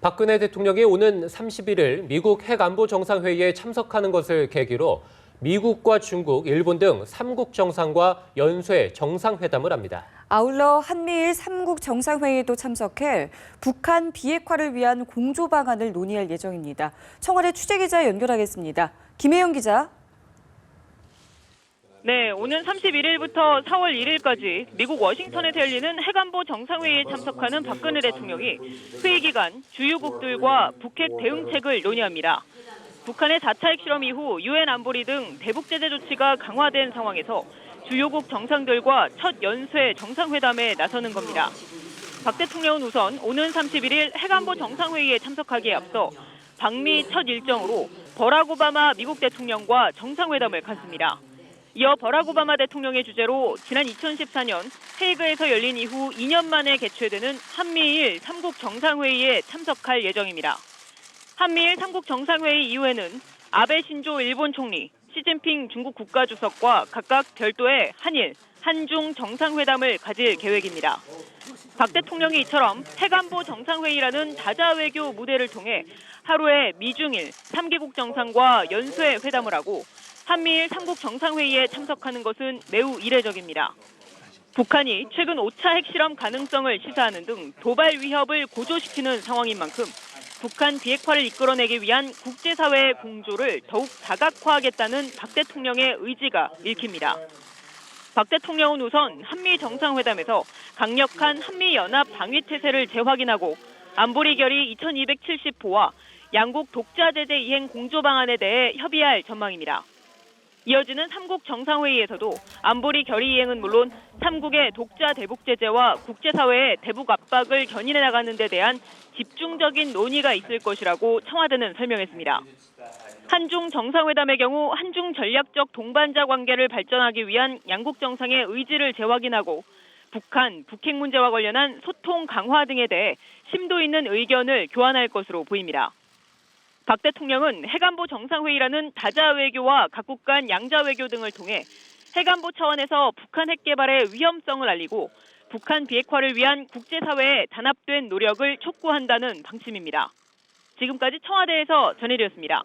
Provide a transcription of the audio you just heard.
박근혜 대통령이 오는 31일 미국 핵안보 정상회의에 참석하는 것을 계기로 미국과 중국, 일본 등 3국 정상과 연쇄 정상회담을 합니다. 아울러 한미일 3국 정상회의에도 참석해 북한 비핵화를 위한 공조 방안을 논의할 예정입니다. 청와대 취재기자 연결하겠습니다. 김혜영 기자. 네, 오는 31일부터 4월 1일까지 미국 워싱턴에서 열리는 핵안보 정상회의에 참석하는 박근혜 대통령이 회의 기간 주요국들과 북핵 대응책을 논의합니다. 북한의 4차 핵실험 이후 유엔 안보리 등 대북 제재 조치가 강화된 상황에서 주요국 정상들과 첫 연쇄 정상회담에 나서는 겁니다. 박 대통령은 우선 오는 31일 핵안보 정상회의에 참석하기에 앞서 방미 첫 일정으로 버락 오바마 미국 대통령과 정상회담을 갖습니다. 이어 버락 오바마 대통령의 주재로 지난 2014년 헤이그에서 열린 이후 2년 만에 개최되는 한미일 3국 정상회의에 참석할 예정입니다. 한미일 3국 정상회의 이후에는 아베 신조 일본 총리, 시진핑 중국 국가주석과 각각 별도의 한일, 한중 정상회담을 가질 계획입니다. 박 대통령이 이처럼 핵안보 정상회의라는 다자 외교 무대를 통해 하루에 미중일 3개국 정상과 연쇄 회담을 하고 한미일 3국 정상회의에 참석하는 것은 매우 이례적입니다. 북한이 최근 5차 핵실험 가능성을 시사하는 등 도발 위협을 고조시키는 상황인 만큼 북한 비핵화를 이끌어내기 위한 국제사회의 공조를 더욱 다각화하겠다는 박 대통령의 의지가 읽힙니다. 박 대통령은 우선 한미 정상회담에서 강력한 한미연합 방위태세를 재확인하고 안보리 결의 2270호와 양국 독자 제재 이행 공조 방안에 대해 협의할 전망입니다. 이어지는 3국 정상회의에서도 안보리 결의 이행은 물론 3국의 독자 대북 제재와 국제사회의 대북 압박을 견인해 나가는 데 대한 집중적인 논의가 있을 것이라고 청와대는 설명했습니다. 한중 정상회담의 경우 한중 전략적 동반자 관계를 발전하기 위한 양국 정상의 의지를 재확인하고 북한, 북핵 문제와 관련한 소통 강화 등에 대해 심도 있는 의견을 교환할 것으로 보입니다. 박 대통령은 핵안보 정상회의라는 다자 외교와 각국 간 양자 외교 등을 통해 핵안보 차원에서 북한 핵 개발의 위험성을 알리고 북한 비핵화를 위한 국제사회의 단합된 노력을 촉구한다는 방침입니다. 지금까지 청와대에서 전해드렸습니다.